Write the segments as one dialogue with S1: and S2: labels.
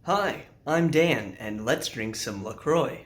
S1: Hi, I'm Dan, and let's drink some LaCroix.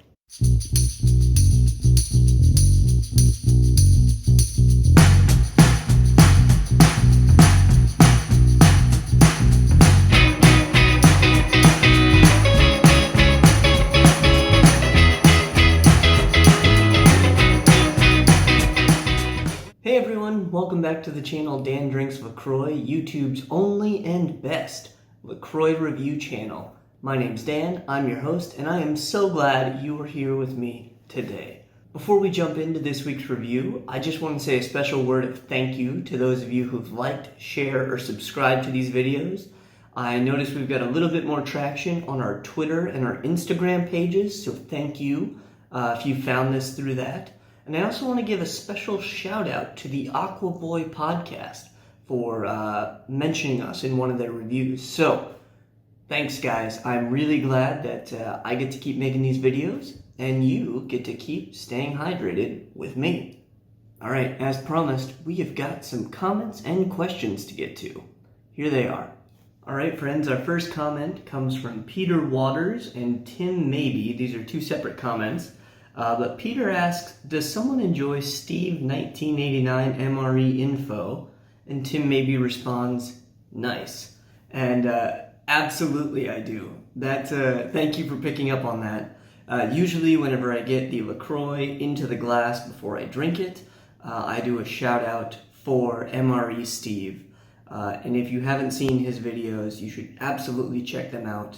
S1: Hey everyone, welcome back to the channel Dan Drinks LaCroix, YouTube's only and best LaCroix review channel. My name's Dan, I'm your host, and I am so glad you are here with me today. Before we jump into this week's review, I just want to say a special word of thank you to those of you who've liked, shared, or subscribed to these videos. I noticed we've got a little bit more traction on our Twitter and our Instagram pages, so thank you if you found this through that. And I also want to give a special shout out to the Aqua Boy podcast for mentioning us in one of their reviews. So, thanks guys. I'm really glad that I get to keep making these videos and you get to keep staying hydrated with me. Alright, as promised, we have got some comments and questions to get to. Here they are. Alright friends, our first comment comes from Peter Waters and Tim Maybe. These are two separate comments. But Peter asks, does someone enjoy Steve 1989 MRE info? And Tim Maybe responds, nice. And absolutely I do. Thank you for picking up on that. Usually whenever I get the LaCroix into the glass before I drink it, I do a shout out for MRE Steve. And if you haven't seen his videos, you should absolutely check them out.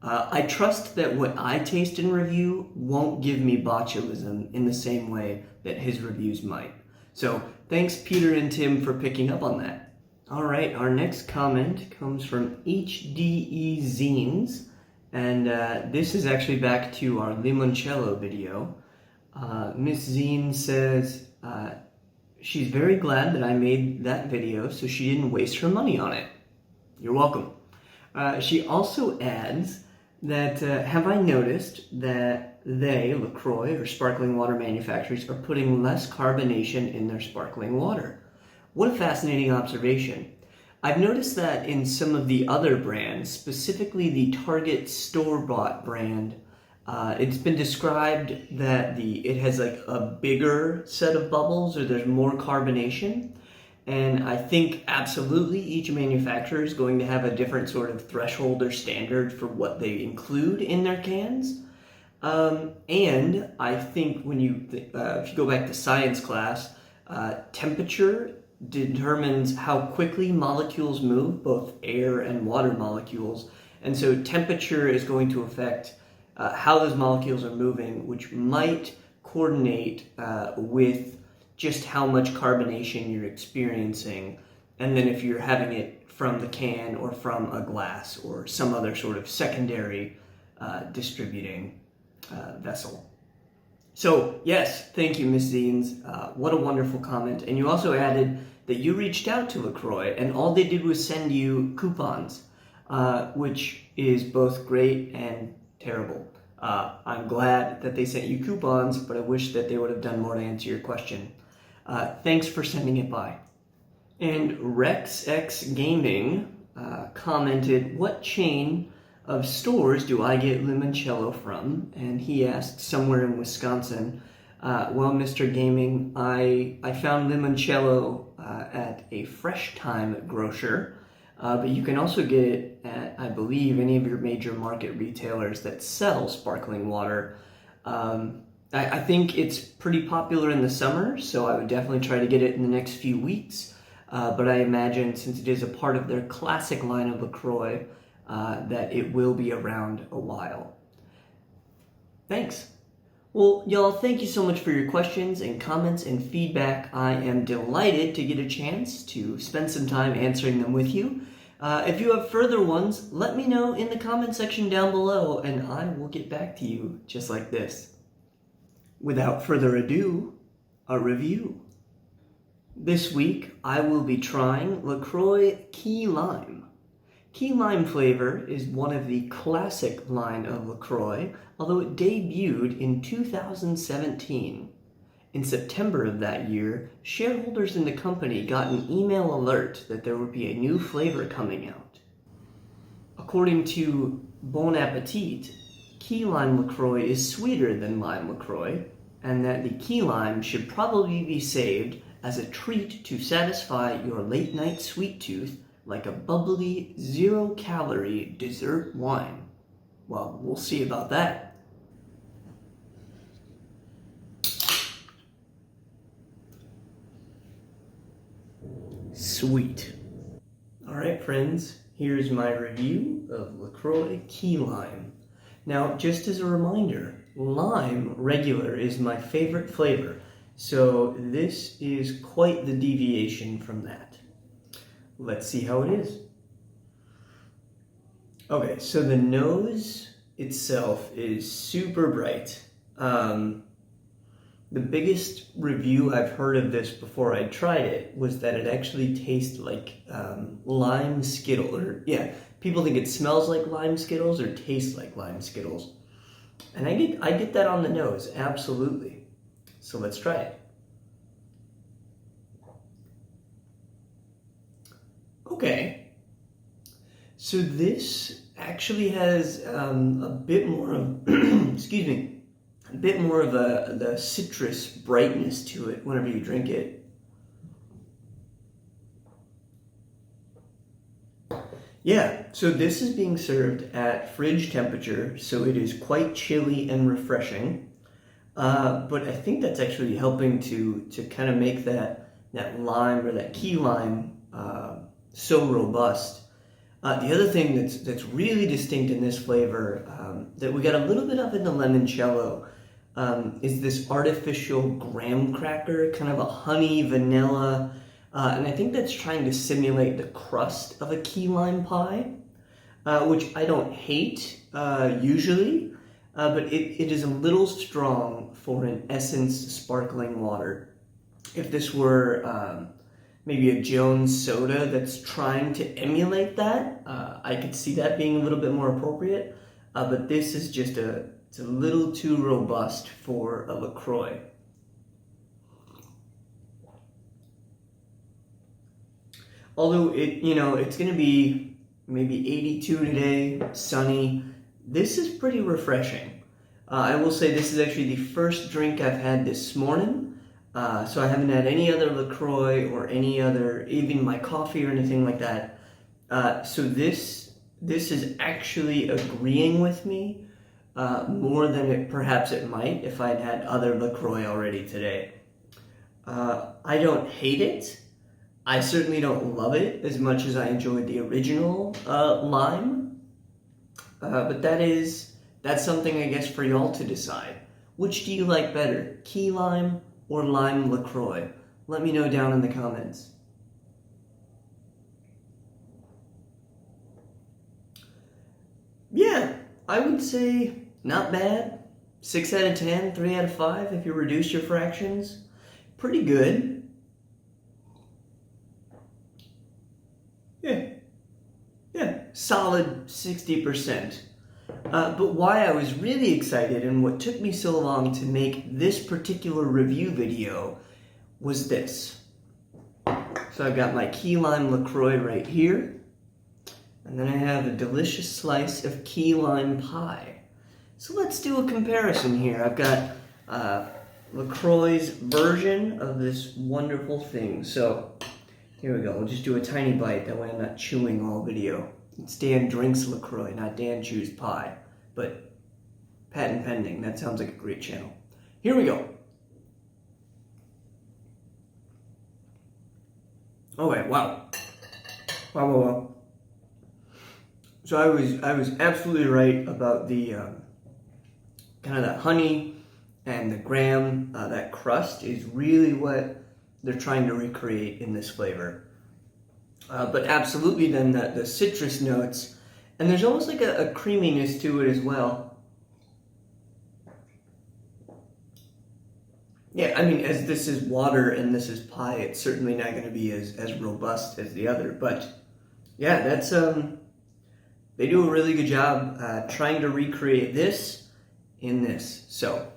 S1: I trust that what I taste and review won't give me botulism in the same way that his reviews might. So thanks Peter and Tim for picking up on that. Alright, our next comment comes from HDE Zines, and this is actually back to our limoncello video. Miss Zine says she's very glad that I made that video so she didn't waste her money on it. You're welcome. She also adds that have I noticed that they, LaCroix, or sparkling water manufacturers, are putting less carbonation in their sparkling water? What a fascinating observation. I've noticed that in some of the other brands, specifically the Target store-bought brand, it's been described that it has like a bigger set of bubbles, or there's more carbonation. And I think absolutely each manufacturer is going to have a different sort of threshold or standard for what they include in their cans. And I think when if you go back to science class, temperature determines how quickly molecules move, both air and water molecules. And so temperature is going to affect how those molecules are moving, which might coordinate with just how much carbonation you're experiencing, and then if you're having it from the can or from a glass or some other sort of secondary distributing vessel. So yes, thank you Ms. Zines, what a wonderful comment. And you also added that you reached out to LaCroix and all they did was send you coupons, which is both great and terrible. I'm glad that they sent you coupons, but I wish that they would have done more to answer your question. Thanks for sending it by. And RexX Gaming commented, what chain of stores do I get limoncello from? And he asked, somewhere in Wisconsin. Well, Mr. Gaming, I found limoncello at a Fresh Time grocer, but you can also get it at, I believe, any of your major market retailers that sell sparkling water. I think it's pretty popular in the summer, so I would definitely try to get it in the next few weeks. But I imagine, since it is a part of their classic line of LaCroix, that it will be around a while. Thanks. Well, y'all, thank you so much for your questions and comments and feedback. I am delighted to get a chance to spend some time answering them with you. If you have further ones, let me know in the comment section down below, and I will get back to you just like this. Without further ado, a review. This week, I will be trying LaCroix Key Lime. Key Lime flavor is one of the classic line of LaCroix, although it debuted in 2017. In September of that year, shareholders in the company got an email alert that there would be a new flavor coming out. According to bon appetit, key lime LaCroix is sweeter than lime LaCroix, and that the key lime should probably be saved as a treat to satisfy your late night sweet tooth like a bubbly, 0-calorie dessert wine. Well, we'll see about that. Sweet. Alright friends, here's my review of LaCroix Key Lime. Now, just as a reminder, lime regular is my favorite flavor, so this is quite the deviation from that. Let's see how it is. Okay, so the nose itself is super bright. The biggest review I've heard of this before I tried it was that it actually tastes like lime Skittles. Or, yeah, people think it smells like lime Skittles or tastes like lime Skittles. And I get that on the nose, absolutely. So let's try it. Okay. So this actually has a bit more of, excuse me, a bit more of the citrus brightness to it whenever you drink it. Yeah, so this is being served at fridge temperature, so it is quite chilly and refreshing. But I think that's actually helping to kind of make that lime or that key lime so robust. The other thing that's really distinct in this flavor that we got a little bit of in the limoncello is this artificial graham cracker, kind of a honey vanilla, and I think that's trying to simulate the crust of a key lime pie, which I don't hate usually, but it is a little strong for an Essence sparkling water. If this were maybe a Jones soda that's trying to emulate that, I could see that being a little bit more appropriate, but this is just it's a little too robust for a LaCroix. Although it's going to be maybe 82 today, sunny, this is pretty refreshing. I will say this is actually the first drink I've had this morning, so I haven't had any other LaCroix or any other, even my coffee or anything like that. So this is actually agreeing with me more than perhaps it might if I'd had other LaCroix already today. I don't hate it. I certainly don't love it as much as I enjoyed the original lime. But that's something I guess for y'all to decide. Which do you like better, key lime or lime LaCroix? Let me know down in the comments. Yeah, I would say not bad. 6 out of 10, 3 out of 5 if you reduce your fractions. Pretty good. Yeah, solid 60%. But why I was really excited and what took me so long to make this particular review video was this. So I've got my key lime LaCroix right here. And then I have a delicious slice of key lime pie. So let's do a comparison here. I've got LaCroix's version of this wonderful thing. So here we go. We'll just do a tiny bite. That way I'm not chewing all video. It's Dan Drinks LaCroix, not Dan Chews Pie. But patent pending. That sounds like a great channel. Here we go. Okay, wow. Wow. So I was absolutely right about the kind of that honey and the graham. That crust is really what they're trying to recreate in this flavor. But absolutely then the citrus notes, and there's almost like a creaminess to it as well. Yeah, I mean, as this is water and this is pie, it's certainly not going to be as robust as the other. But yeah, that's they do a really good job trying to recreate this in this. So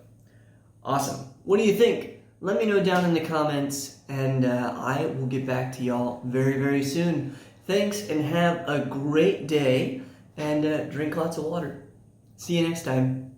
S1: awesome. What do you think? Let me know down in the comments, and I will get back to y'all very, very soon. Thanks, and have a great day. and drink lots of water. See you next time.